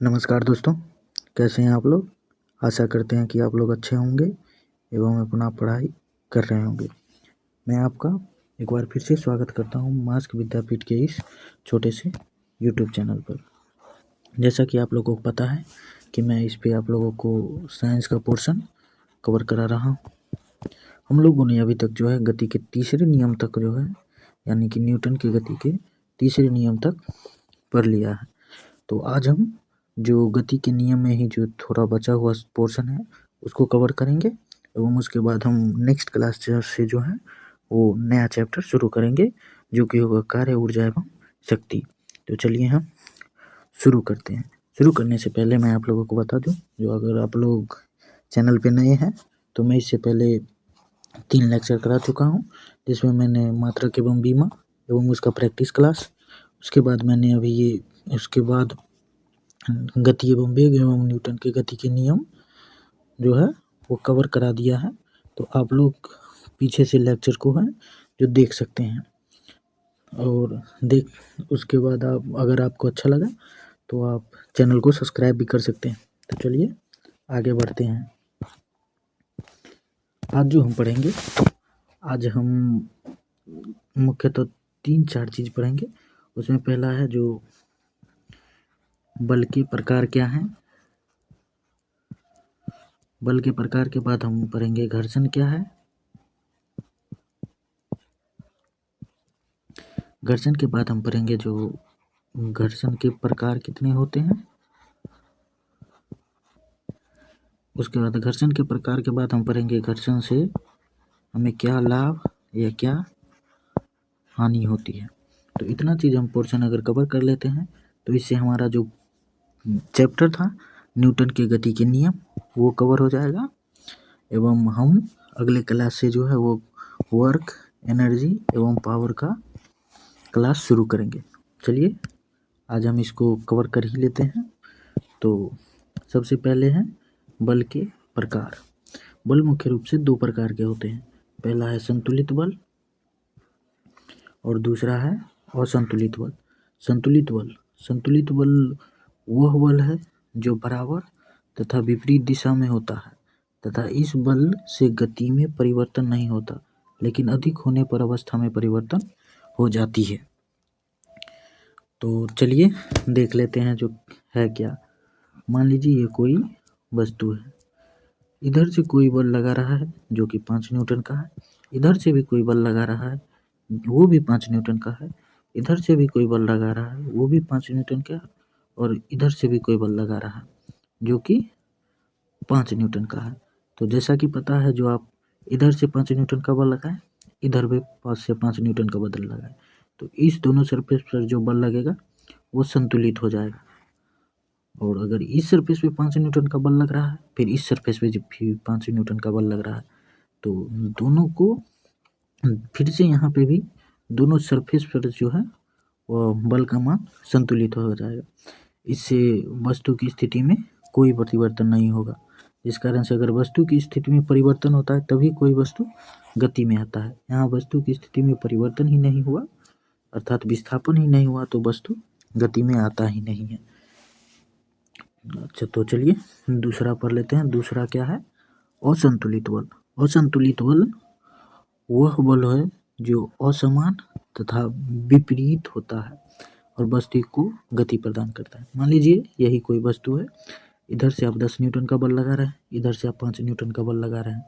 नमस्कार दोस्तों, कैसे हैं आप लोग। आशा करते हैं कि आप लोग अच्छे होंगे एवं अपना पढ़ाई कर रहे होंगे। मैं आपका एक बार फिर से स्वागत करता हूं मास्क विद्यापीठ के इस छोटे से यूट्यूब चैनल पर। जैसा कि आप लोगों को पता है कि मैं इस पे आप लोगों को साइंस का पोर्शन कवर करा रहा हूं। हम लोगों ने अभी तक जो है गति के तीसरे नियम तक जो है यानी कि न्यूटन की गति के तीसरे नियम तक पढ़ लिया है। तो आज हम जो गति के नियम में ही जो थोड़ा बचा हुआ पोर्शन है उसको कवर करेंगे एवं उसके बाद हम नेक्स्ट क्लास से जो है वो नया चैप्टर शुरू करेंगे जो कि होगा कार्य ऊर्जा एवं शक्ति। तो चलिए हम शुरू करते हैं। शुरू करने से पहले मैं आप लोगों को बता दूं, जो अगर आप लोग चैनल पे नए हैं तो मैं इससे पहले 3 लेक्चर करा चुका हूँ, जिसमें मैंने मात्रक एवं बीमा एवं उसका प्रैक्टिस क्लास, उसके बाद मैंने अभी ये उसके बाद गति एवं वेग एवं न्यूटन के गति के नियम जो है वो कवर करा दिया है। तो आप लोग पीछे से लेक्चर को है जो देख सकते हैं और उसके बाद आप अगर आपको अच्छा लगा तो आप चैनल को सब्सक्राइब भी कर सकते हैं। तो चलिए आगे बढ़ते हैं। आज जो हम पढ़ेंगे, आज हम मुख्यतः 3-4 चीज़ पढ़ेंगे। उसमें पहला है जो बल के प्रकार क्या हैं। बल के प्रकार के बाद हम पढ़ेंगे घर्षण क्या है। घर्षण के बाद हम पढ़ेंगे जो घर्षण के प्रकार कितने होते हैं। उसके बाद घर्षण के प्रकार के बाद हम पढ़ेंगे घर्षण से हमें क्या लाभ या क्या हानि होती है। तो इतना चीज़ हम पोर्शन अगर कवर कर लेते हैं तो इससे हमारा जो चैप्टर था न्यूटन के गति के नियम वो कवर हो जाएगा एवं हम अगले क्लास से जो है वो वर्क, एनर्जी एवं पावर का क्लास शुरू करेंगे। चलिए आज हम इसको कवर कर ही लेते हैं। तो सबसे पहले हैं बल के प्रकार। बल मुख्य रूप से 2 प्रकार के होते हैं। पहला है संतुलित बल और दूसरा है असंतुलित बल। संतुलित बल वह बल है जो बराबर तथा विपरीत दिशा में होता है तथा इस बल से गति में परिवर्तन नहीं होता, लेकिन अधिक होने पर अवस्था में परिवर्तन हो जाती है। तो चलिए देख लेते हैं जो है क्या। मान लीजिए ये कोई वस्तु है, इधर से कोई बल लगा रहा है जो कि 5 न्यूटन का है, इधर से भी कोई बल लगा रहा है वो भी 5 न्यूटन का है, इधर से भी कोई बल लगा रहा है वो भी 5 न्यूटन का है और इधर से भी कोई बल लगा रहा है जो कि 5 न्यूटन का है। तो जैसा कि पता है जो आप इधर से 5 न्यूटन का बल लगाएं, इधर भी 5 से 5 न्यूटन का बल लगाएं, तो इस दोनों सरफेस पर जो बल लगेगा वो संतुलित हो जाएगा। और अगर इस सरफेस पे 5 न्यूटन का बल लग रहा है, फिर इस सरफेस पे भी 5 न्यूटन का बल लग रहा है, तो दोनों को फिर से यहाँ पे भी दोनों सरफेस पर जो है वो बल का मान संतुलित हो जाएगा। इससे वस्तु की स्थिति में कोई परिवर्तन नहीं होगा। इस कारण से अगर वस्तु की स्थिति में परिवर्तन होता है तभी कोई वस्तु गति में आता है। यहाँ वस्तु की स्थिति में परिवर्तन ही नहीं हुआ अर्थात विस्थापन ही नहीं हुआ तो वस्तु गति में आता ही नहीं है। अच्छा, तो चलिए दूसरा पढ़ लेते हैं। दूसरा क्या है? असंतुलित बल। असंतुलित बल वह बल है जो असमान तथा विपरीत होता है और वस्तु को गति प्रदान करता है। मान लीजिए यही कोई वस्तु है, इधर से आप 10 न्यूटन का बल लगा रहे हैं, इधर से आप 5 न्यूटन का बल लगा रहे हैं,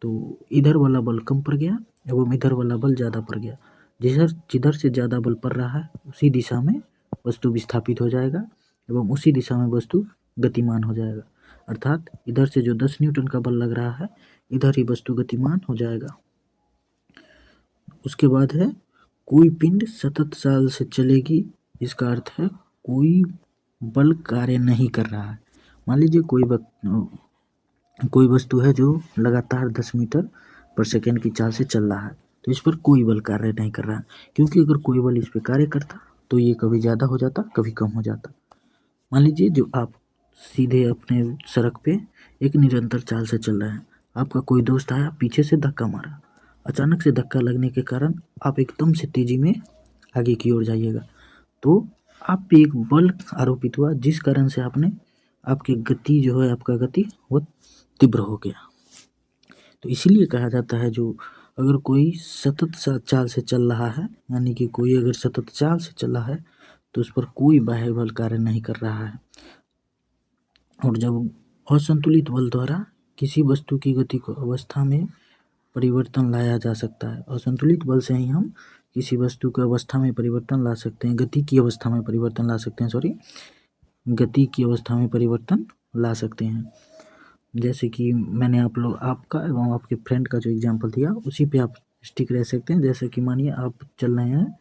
तो इधर वाला बल कम पड़ गया एवं इधर वाला बल ज़्यादा पड़ गया। जिधर से ज़्यादा बल पड़ रहा है उसी दिशा में वस्तु विस्थापित हो जाएगा एवं उसी दिशा में वस्तु गतिमान हो जाएगा। अर्थात इधर से जो 10 न्यूटन का बल लग रहा है इधर ही वस्तु गतिमान हो जाएगा। उसके बाद है कोई पिंड सतत चाल से चलेगी। इसका अर्थ है कोई बल कार्य नहीं कर रहा है। मान लीजिए कोई वस्तु है जो लगातार 10 मीटर पर सेकेंड की चाल से चल रहा है, तो इस पर कोई बल कार्य नहीं कर रहा है, क्योंकि अगर कोई बल इस पर कार्य करता तो ये कभी ज़्यादा हो जाता कभी कम हो जाता। मान लीजिए जो आप सीधे अपने सड़क पे एक निरंतर चाल से चल रहे हैं, आपका कोई दोस्त आया पीछे से धक्का मारा, अचानक से धक्का लगने के कारण आप एकदम से तेजी में आगे की ओर जाइएगा, तो आप पे एक बल आरोपित हुआ जिस कारण से आपकी गति जो है, आपका गति वो तीव्र हो गया। तो इसीलिए कहा जाता है जो अगर कोई सतत चाल से चल रहा है, यानी कि कोई अगर सतत चाल से चल रहा है तो उस पर कोई बाह्य बल कार्य नहीं कर रहा है। और जब असंतुलित बल द्वारा किसी वस्तु की गति को अवस्था में परिवर्तन लाया जा सकता है। असंतुलित बल से ही हम किसी वस्तु की अवस्था में परिवर्तन ला सकते हैं, गति की अवस्था में परिवर्तन ला सकते हैं, गति की अवस्था में परिवर्तन ला सकते हैं। जैसे कि मैंने आपका एवं आपके फ्रेंड का जो एग्जाम्पल दिया उसी पे आप स्टिक रह सकते हैं। जैसे कि मानिए आप चल रहे हैं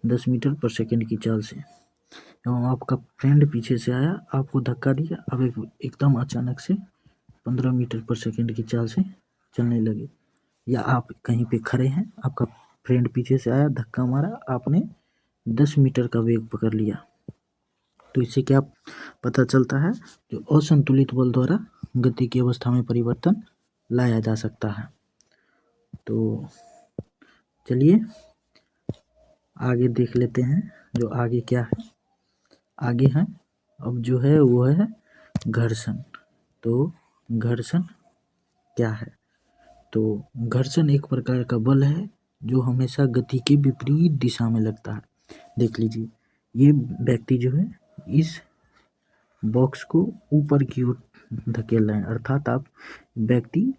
10 मीटर पर सेकंड की चाल से एवं आपका फ्रेंड पीछे से आया, आपको धक्का दिया, अब एकदम अचानक से 15 मीटर पर सेकंड की चाल से चलने लगे। या आप कहीं पे खड़े हैं, आपका फ्रेंड पीछे से आया, धक्का मारा, आपने 10 मीटर का वेग पकड़ लिया। तो इससे क्या पता चलता है, जो असंतुलित बल द्वारा गति की अवस्था में परिवर्तन लाया जा सकता है। तो चलिए आगे देख लेते हैं, जो आगे क्या है। आगे है अब जो है वो है घर्षण। तो घर्षण क्या है? तो घर्षण एक प्रकार का बल है जो हमेशा गति के विपरीत दिशा में लगता है। देख लीजिए, ये व्यक्ति जो है इस बॉक्स को ऊपर की ओर धकेल रहे हैं, अर्थात आप व्यक्ति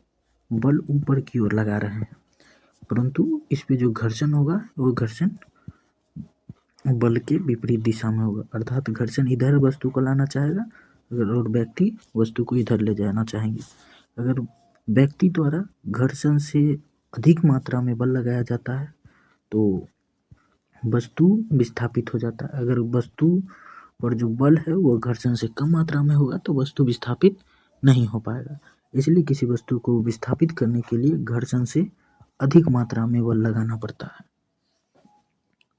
बल ऊपर की ओर लगा रहे हैं, परंतु इस पे जो घर्षण होगा वो घर्षण बल के विपरीत दिशा में होगा। अर्थात घर्षण इधर वस्तु को लाना चाहेगा और व्यक्ति वस्तु को इधर ले जाना चाहेंगे। अगर व्यक्ति द्वारा घर्षण से अधिक मात्रा में बल लगाया जाता है तो वस्तु विस्थापित हो जाता है। अगर वस्तु पर जो बल है वो घर्षण से कम मात्रा में होगा तो वस्तु विस्थापित नहीं हो पाएगा। इसलिए किसी वस्तु को विस्थापित करने के लिए घर्षण से अधिक मात्रा में बल लगाना पड़ता है।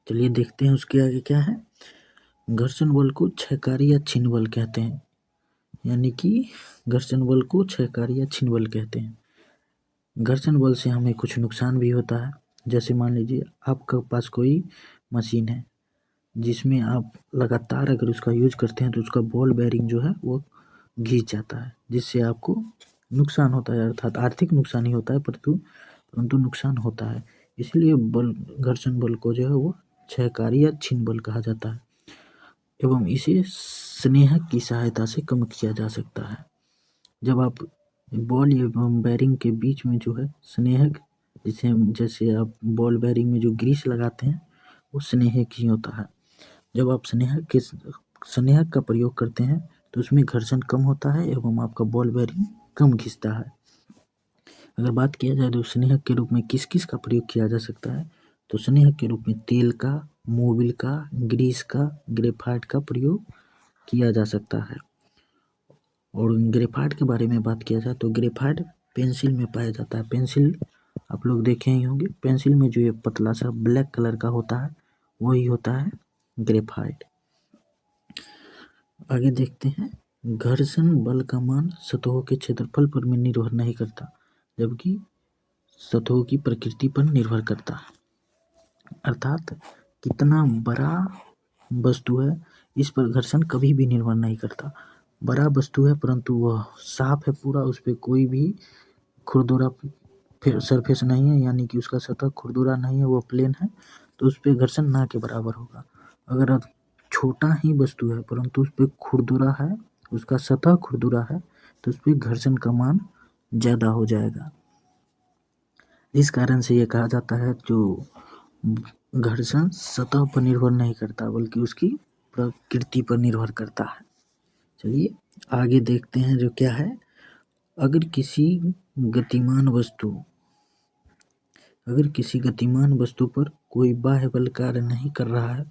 चलिए देखते हैं उसके आगे क्या है। घर्षण बल को क्षयकारी या छिन्न बल कहते हैं, यानी कि घर्षण बल को क्षयकारी या छिन्न बल कहते हैं। घर्षण बल से हमें कुछ नुकसान भी होता है। जैसे मान लीजिए आपके पास कोई मशीन है जिसमें आप लगातार अगर उसका यूज करते हैं तो उसका बॉल बेयरिंग जो है वो घिस जाता है, जिससे आपको नुकसान होता है, अर्थात आर्थिक नुकसान ही होता है परंतु नुकसान होता है। इसलिए घर्षण बल को जो है वो क्षयकारी या छिन्न बल कहा जाता है एवं इसे स्नेहक की सहायता से कम किया जा सकता है। जब आप बॉल एवं बेयरिंग के बीच में जो है स्नेहक, जैसे आप बॉल बेयरिंग में जो ग्रीस लगाते हैं वो स्नेहक ही होता है। जब आप स्नेहक का प्रयोग करते हैं तो उसमें घर्षण कम होता है एवं आपका बॉल बेयरिंग कम घिसता है। अगर बात किया जाए तो स्नेहक के रूप में किस किस का प्रयोग किया जा सकता है, तो स्नेहक के रूप में तेल का, मोबिल का, ग्रीस का, ग्रेफाइट का प्रयोग किया जा सकता है। और ग्रेफाइट के बारे में बात किया जाए तो ग्रेफाइट पेंसिल में पाया जाता है। पेंसिल आप लोग देखे ही होंगे, पेंसिल में जो ये पतला सा ब्लैक कलर का होता है वही होता है ग्रेफाइट। आगे देखते हैं, घर्षण बल का मान सतहों के क्षेत्रफल पर निर्भर नहीं करता, जबकि सतहों की प्रकृति पर निर्भर करता है। अर्थात कितना बड़ा वस्तु है इस पर घर्षण कभी भी निर्भर नहीं करता। बड़ा वस्तु है परंतु वह साफ है पूरा, उस पर कोई भी खुरदुरा सरफेस नहीं है, यानी कि उसका सतह खुरदुरा नहीं है, वो प्लेन है, तो उस पर घर्षण ना के बराबर होगा। अगर छोटा ही वस्तु है परंतु उस पर खुरदुरा है, उसका सतह खुरदुरा है, तो उस पर घर्षण का मान ज़्यादा हो जाएगा। इस कारण से ये कहा जाता है जो घर्षण सतह पर निर्भर नहीं करता बल्कि उसकी प्रकृति पर निर्भर करता है। चलिए आगे देखते हैं जो क्या है। अगर किसी गतिमान वस्तु पर कोई बाह्य बल कार्य नहीं कर रहा है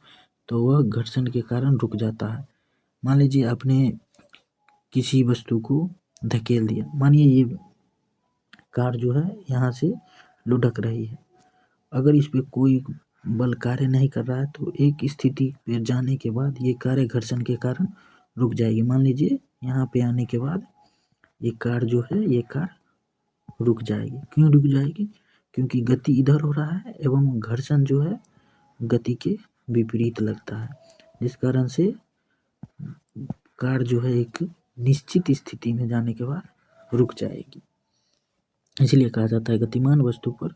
तो वह घर्षण के कारण रुक जाता है। मान लीजिए आपने किसी वस्तु को धकेल दिया, मानिए ये कार जो है यहाँ से लुढ़क रही है, अगर इस पे कोई बल कार्य नहीं कर रहा है तो एक स्थिति पे जाने के बाद ये कार घर्षण के कारण रुक जाएगी। मान लीजिए यहाँ पे आने के बाद ये कार जो है ये कार रुक जाएगी। क्यों रुक जाएगी? क्योंकि गति इधर हो रहा है एवं घर्षण जो है गति के विपरीत लगता है। जिस कारण से कार जो है एक निश्चित स्थिति में जाने के बाद रुक जाएगी। इसलिए कहा जाता है गतिमान वस्तु पर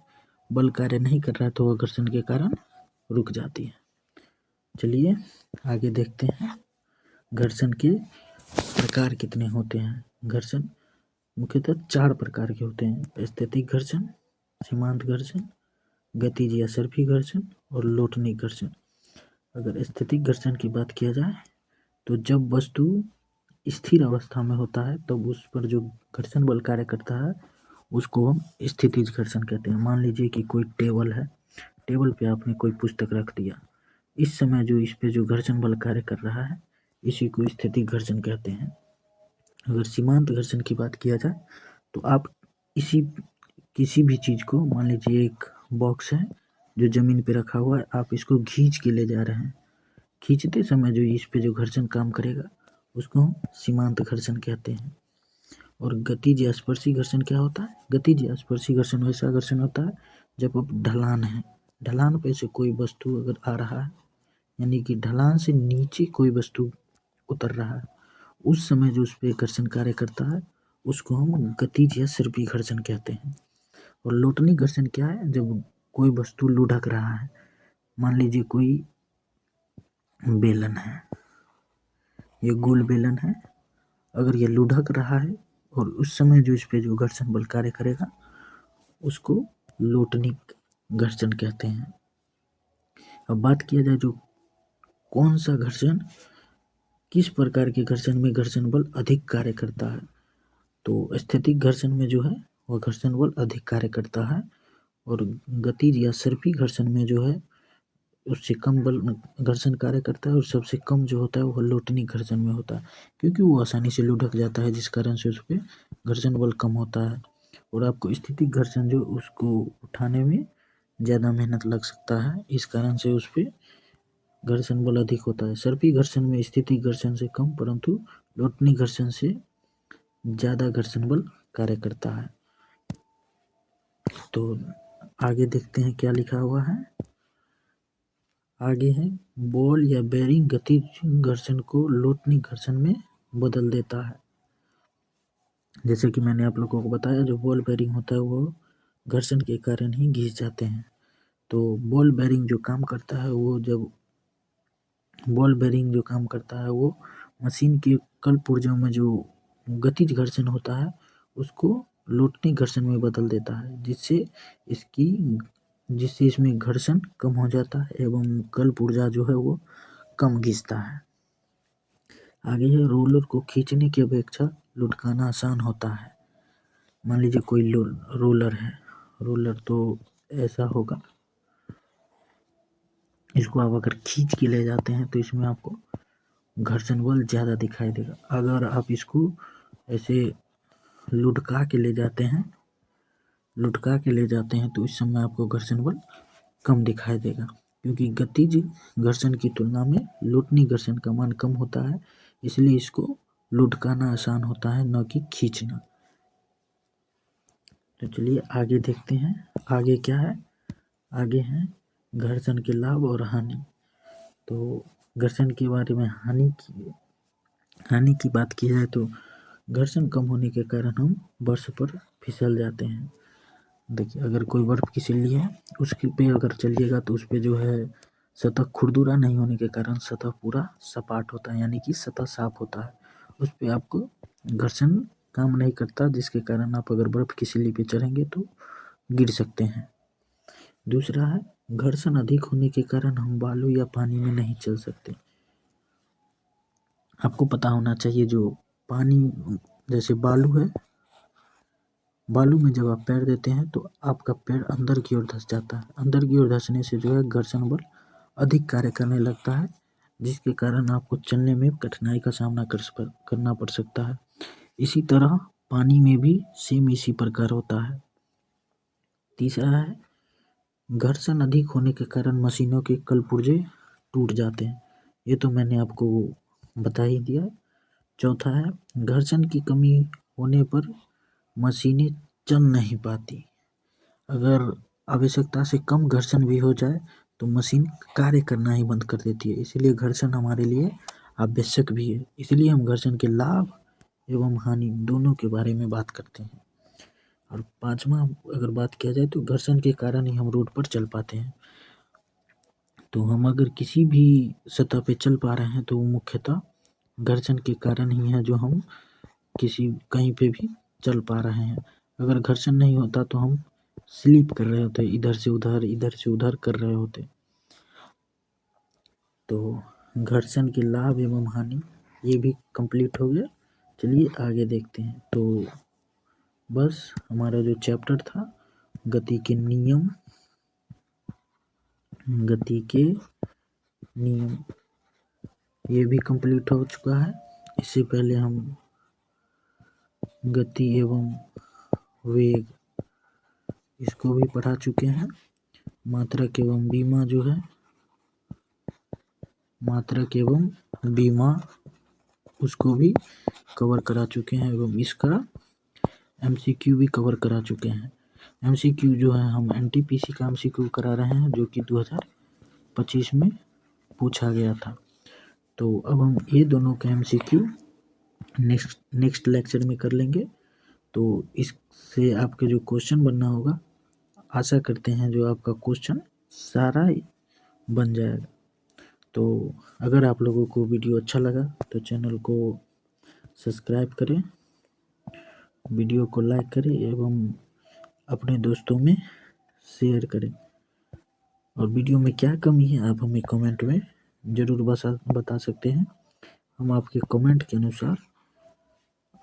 बल कार्य नहीं कर रहा तो वह घर्षण के कारण रुक जाती है। चलिए आगे देखते हैं घर्षण के प्रकार कितने होते हैं। घर्षण मुख्यतः 4 प्रकार के होते हैं: स्थैतिक घर्षण, सीमांत घर्षण, गतिज या सर्पी घर्षण और लोटनिक घर्षण। अगर स्थैतिक घर्षण की बात किया जाए तो जब वस्तु स्थिर अवस्था में होता है तब उस पर जो घर्षण बल कार्य करता है उसको हम स्थितिज घर्षण कहते हैं। मान लीजिए कि कोई टेबल है, टेबल पे आपने कोई पुस्तक रख दिया, इस समय जो इस पे जो घर्षण बल कार्य कर रहा है इसी को स्थैतिक घर्षण कहते हैं। अगर सीमांत घर्षण की बात किया जाए तो आप किसी भी चीज़ को, मान लीजिए एक बॉक्स है जो जमीन पे रखा हुआ है, आप इसको खींच के ले जा रहे हैं, खींचते समय जो इस पे जो घर्षण काम करेगा उसको हम सीमांत घर्षण कहते हैं। और गतिज या स्पर्शी घर्षण क्या होता है? गतिज या स्पर्शी घर्षण वैसा घर्षण होता है जब अब ढलान है, ढलान पे से कोई वस्तु अगर आ रहा है, यानी कि ढलान से नीचे कोई वस्तु उतर रहा है, उस समय जो उस पर घर्षण कार्य करता है उसको हम गतिज या सर्पी घर्षण कहते हैं। और लोटनिक घर्षण क्या है? जब कोई वस्तु लुढ़क रहा है, मान लीजिए कोई बेलन है, ये गोल बेलन है, अगर ये लुढ़क रहा है और उस समय जो इस पे जो घर्षण बल कार्य करेगा उसको लोटनिक घर्षण कहते हैं। अब बात किया जाए जो कौन सा घर्षण किस प्रकार के घर्षण में घर्षण बल अधिक कार्य करता है, तो स्थैतिक घर्षण में जो है वह घर्षण बल अधिक कार्य करता है और गतिज या सर्पी घर्षण में जो है उससे कम बल घर्षण कार्य करता है और सबसे कम जो होता है वह लोटनिक घर्षण में होता है, क्योंकि वो आसानी से लुढ़क जाता है जिस कारण से उस पर घर्षण बल कम होता है और आपको स्थितिक घर्षण जो उसको उठाने में ज़्यादा मेहनत लग सकता है, इस कारण से उस पर घर्षण बल अधिक होता है। सर्पी घर्षण में स्थितिक घर्षण से कम परंतु लोटनिक घर्षण से ज़्यादा घर्षण बल कार्य करता है। तो आगे देखते हैं क्या लिखा हुआ है। आगे है बॉल या बेरिंग गतिज घर्षण को लोटनिक घर्षण में बदल देता है। जैसे कि मैंने आप लोगों को बताया जो बॉल बेरिंग होता है वो घर्षण के कारण ही घिस जाते हैं। तो बॉल बेरिंग जो काम करता है वो मशीन के कल पुर्जों में जो गतिज घर्षण होता है उसको लोटनिक घर्षण में बदल देता है, जिससे इसमें घर्षण कम हो जाता है एवं कल पुर्जा जो है वो कम घिसता है। आगे है रोलर को खींचने की अपेक्षा लुढ़काना आसान होता है। मान लीजिए कोई रोलर है, रोलर तो ऐसा होगा, इसको आप अगर खींच के ले जाते हैं तो इसमें आपको घर्षण बल ज़्यादा दिखाई देगा। अगर आप इसको ऐसे लुढ़का के ले जाते हैं तो इस समय आपको घर्षण बल कम दिखाई देगा, क्योंकि गतिज घर्षण की तुलना में लोटनिक घर्षण का मान कम होता है, इसलिए इसको लुढ़काना आसान होता है न कि खींचना। तो चलिए आगे देखते हैं आगे क्या है। आगे है घर्षण के लाभ और हानि। तो घर्षण के बारे में हानि की बात की जाए तो घर्षण कम होने के कारण हम बर्फ पर फिसल जाते हैं। देखिए अगर कोई बर्फ की सिल्ली है उसके पे अगर चलिएगा तो उस पे जो है सतह खुरदुरा नहीं होने के कारण सतह पूरा सपाट होता है, यानी कि सतह साफ होता है, उस पे आपको घर्षण काम नहीं करता, जिसके कारण आप अगर बर्फ की सिल्ली पे चढ़ेंगे तो गिर सकते हैं। दूसरा है घर्षण अधिक होने के कारण हम बालू या पानी में नहीं चल सकते। आपको पता होना चाहिए जो पानी जैसे बालू है, बालू में जब आप पैर देते हैं तो आपका पैर अंदर की ओर धंस जाता है, अंदर की ओर धंसने से जो है घर्षण बल अधिक कार्य करने लगता है, जिसके कारण आपको चलने में कठिनाई का सामना करना पड़ सकता है। इसी तरह पानी में भी सेम इसी प्रकार होता है। तीसरा है घर्षण अधिक होने के कारण मशीनों के कलपुर्जे टूट जाते हैं, ये तो मैंने आपको बता ही दिया। चौथा है घर्षण की कमी होने पर मशीनें चल नहीं पाती। अगर आवश्यकता से कम घर्षण भी हो जाए तो मशीन कार्य करना ही बंद कर देती है। इसीलिए घर्षण हमारे लिए आवश्यक भी है। इसलिए हम घर्षण के लाभ एवं हानि दोनों के बारे में बात करते हैं। और पांचवा अगर बात किया जाए तो घर्षण के कारण ही हम रोड पर चल पाते हैं। तो हम अगर किसी भी सतह पे चल पा रहे हैं तो वो मुख्यतः घर्षण के कारण ही है जो हम कहीं पे भी चल पा रहे हैं। अगर घर्षण नहीं होता तो हम स्लिप कर रहे होते, इधर से उधर कर रहे होते। तो घर्षण के लाभ एवं हानि ये भी कंप्लीट हो गया। चलिए आगे देखते हैं। तो बस हमारा जो चैप्टर था गति के नियम ये भी कंप्लीट हो चुका है। इससे पहले हम गति एवं वेग इसको भी पढ़ा चुके हैं। मात्रक एवं बीमा उसको भी कवर करा चुके हैं एवं इसका MCQ भी कवर करा चुके हैं। MCQ जो है हम NTPC का MCQ करा रहे हैं जो कि 2025 में पूछा गया था। तो अब हम ये दोनों का MCQ नेक्स्ट लेक्चर में कर लेंगे। तो इससे आपके जो क्वेश्चन बनना होगा, आशा करते हैं जो आपका क्वेश्चन सारा बन जाएगा। तो अगर आप लोगों को वीडियो अच्छा लगा तो चैनल को सब्सक्राइब करें, वीडियो को लाइक करें एवं अपने दोस्तों में शेयर करें। और वीडियो में क्या कमी है आप हमें कमेंट में ज़रूर बता सकते हैं। हम आपके कमेंट के अनुसार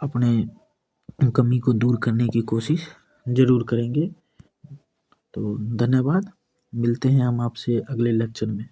अपने कमी को दूर करने की कोशिश ज़रूर करेंगे। तो धन्यवाद, मिलते हैं हम आपसे अगले लेक्चर में।